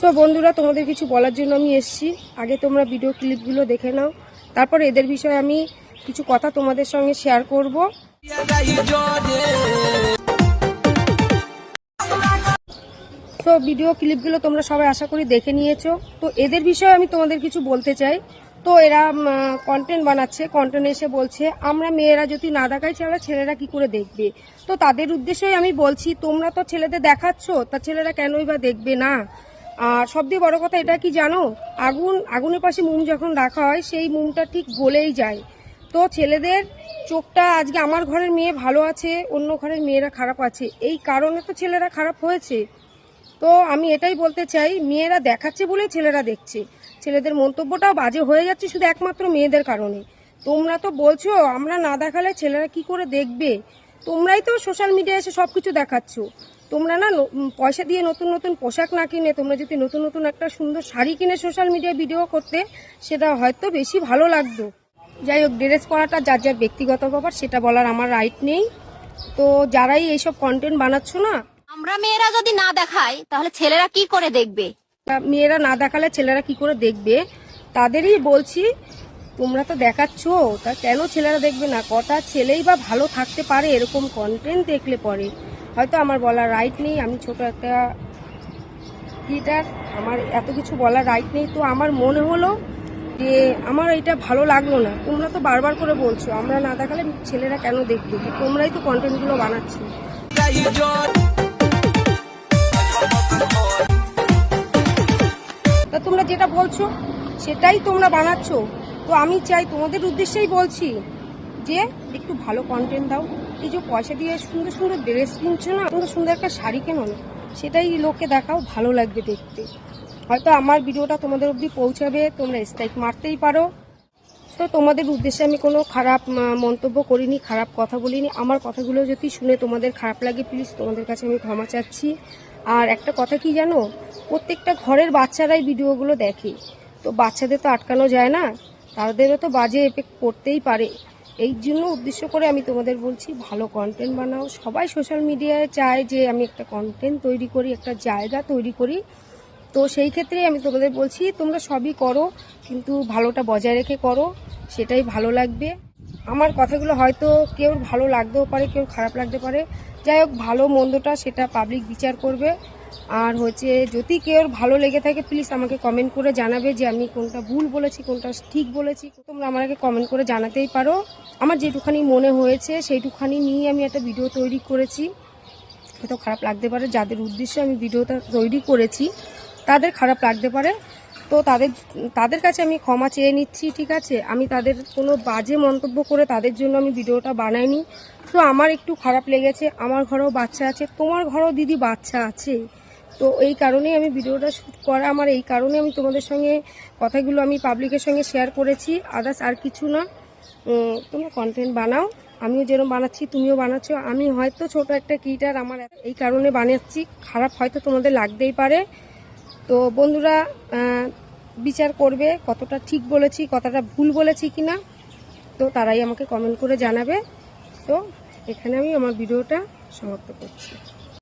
So বন্ধুরা, তোমাদের কিছু বলার জন্য আমি এসেছি। আগে তোমরা ভিডিও ক্লিপগুলো দেখে নাও, তারপর এদের বিষয়ে আমি কিছু কথা তোমাদের সঙ্গে শেয়ার করব। তো ভিডিও ক্লিপগুলো তোমরা সবাই আশা করি দেখে নিয়েছো। তো এদের বিষয়ে আমি তোমাদের কিছু বলতে চাই। তো এরা কন্টেন্ট বানাচ্ছে, কন্টেন্ট এসে বলছে আমরা মেয়েরা যদি না দেখাই তাহলে ছেলেরা কি করে দেখবে। তো তাদের উদ্দেশ্যেই আমি বলছি, তোমরা তো ছেলেদের দেখাচ্ছ, তা ছেলেরা কেনই বা দেখবে না। আর সবথেকে বড় কথা এটা কি জানো, আগুনের পাশে মোম যখন রাখা হয় সেই মোমটা ঠিক গলেই যায়। তো ছেলেদের চোখটা আজকে আমার ঘরের মেয়ে ভালো আছে, অন্য ঘরের মেয়েরা খারাপ আছে, এই কারণে তো ছেলেরা খারাপ হয়েছে। তো আমি এটাই বলতে চাই, মেয়েরা দেখাচ্ছে বলেই ছেলেরা দেখছে। ছেলেদের মন্তব্যটাও বাজে হয়ে যাচ্ছে শুধু একমাত্র মেয়েদের কারণে। তোমরা তো বলছো আমরা না দেখালে ছেলেরা কি করে দেখবে। তোমরাই তো সোশ্যাল মিডিয়ায় এসে সব কিছু দেখাচ্ছ। তোমরা না পয়সা দিয়ে নতুন নতুন পোশাক না কিনে তোমরা যদি নতুন নতুন একটা সুন্দর শাড়ি কিনে সোশ্যাল মিডিয়ায় ভিডিও করতে, সেটা হয়তো বেশি ভালো লাগতো। যাই হোক, ড্রেস পরাটা যার যার ব্যক্তিগত ব্যাপার, সেটা বলার আমার রাইট নেই। তো যারাই এইসব কন্টেন্ট বানাচ্ছ না, আমরা মেয়েরা যদি না দেখাই তাহলে ছেলেরা কি করে দেখবে। মেয়েরা না দেখালে ছেলেরা কি করে দেখবে, তাদেরই বলছি তোমরা তো দেখাচ্ছ, তা কেন ছেলেরা দেখবে না। কটা ছেলেই বা ভালো থাকতে পারে এরকম কন্টেন্ট দেখলে পরে। হয়তো আমার বলার রাইট নেই, আমি ছোট একটা ক্রিয়েটার, আমার এত কিছু বলার রাইট নেই। তো আমার মনে হলো যে আমার এটা ভালো লাগলো না। তোমরা তো বারবার করে বলছো আমরা না দেখালে ছেলেরা কেন দেখবে, তোমরাই তো কন্টেন্টগুলো বানাচ্ছ। তা তোমরা যেটা বলছো সেটাই তোমরা বানাচ্ছ। তো আমি চাই, তোমাদের উদ্দেশ্যেই বলছি যে একটু ভালো কন্টেন্ট দাও। এই যে পয়সা দিয়ে সুন্দর সুন্দর ড্রেস কিনছো না, সুন্দর সুন্দর একটা শাড়ি কেনো না, সেটাই লোককে দেখাও, ভালো লাগবে দেখতে। হয়তো আমার ভিডিওটা তোমাদের অবধি পৌঁছাবে, তোমরা স্ট্রাইক মারতেই পারো। তো তোমাদের উদ্দেশ্যে আমি কোনো খারাপ মন্তব্য করিনি, খারাপ কথা বলিনি। আমার কথাগুলো যদি শুনে তোমাদের খারাপ লাগে, প্লিজ তোমাদের কাছে আমি ক্ষমা চাচ্ছি। আর একটা কথা কি জানো, প্রত্যেকটা ঘরের বাচ্চারাই ভিডিওগুলো দেখে। তো বাচ্চাদের তো আটকানো যায় না, তাদেরও তো বাজে এফেক্ট পড়তেই পারে। এই জন্য উদ্দেশ্য করে আমি তোমাদের বলছি ভালো কন্টেন্ট বানাও। সবাই সোশ্যাল মিডিয়ায় চায় যে আমি একটা কন্টেন্ট তৈরি করি, একটা জায়গা তৈরি করি। তো সেই ক্ষেত্রেই আমি তোমাদের বলছি তোমরা সবই করো, কিন্তু ভালোটা বজায় রেখে করো, সেটাই ভালো লাগবে। আমার কথাগুলো হয়তো কেউ ভালো লাগতেও পারে, কেউ খারাপ লাগতে পারে। যাই হোক, ভালো মন্দটা সেটা পাবলিক বিচার করবে। আর হচ্ছে যদি কেউ ভালো লেগে থাকে, প্লিজ আমাকে কমেন্ট করে জানাবে যে আমি কোনটা ভুল বলেছি, কোনটা ঠিক বলেছি। তোমরা আমাকে কমেন্ট করে জানাতেই পারো। আমার যেটুখানি মনে হয়েছে সেইটুখানি নিয়ে আমি একটা ভিডিও তৈরি করেছি। হয়তো খারাপ লাগতে পারে, যাদের উদ্দেশ্যে আমি ভিডিওটা তৈরি করেছি তাদের খারাপ লাগতে পারে। তো তাদের কাছে আমি ক্ষমা চেয়ে নিচ্ছি, ঠিক আছে। আমি তাদের কোনো বাজে মন্তব্য করে তাদের জন্য আমি ভিডিওটা বানাইনি। তো আমার একটু খারাপ লেগেছে, আমার ঘরেও বাচ্চা আছে, তোমার ঘরেও দিদি বাচ্চা আছে। তো এই কারণেই আমি ভিডিওটা শ্যুট করা, আমার এই কারণে আমি তোমাদের সঙ্গে কথাগুলো আমি পাবলিকের সঙ্গে শেয়ার করেছি, আদার্স আর কিছু না। তোমরা কন্টেন্ট বানাও, আমিও যেরকম বানাচ্ছি তুমিও বানাচ্ছ। আমি হয়তো ছোট একটা ক্রিয়েটার, আমার এই কারণে বানাচ্ছি, খারাপ হয়তো তোমাদের লাগতেই পারে। তো বন্ধুরা, বিচার করবে কতটা ঠিক বলেছি, কতটা ভুল বলেছি কিনা। তো তারাই আমাকে কমেন্ট করে জানাবে। তো এখানে আমি আমার ভিডিওটা সমাপ্ত করছি।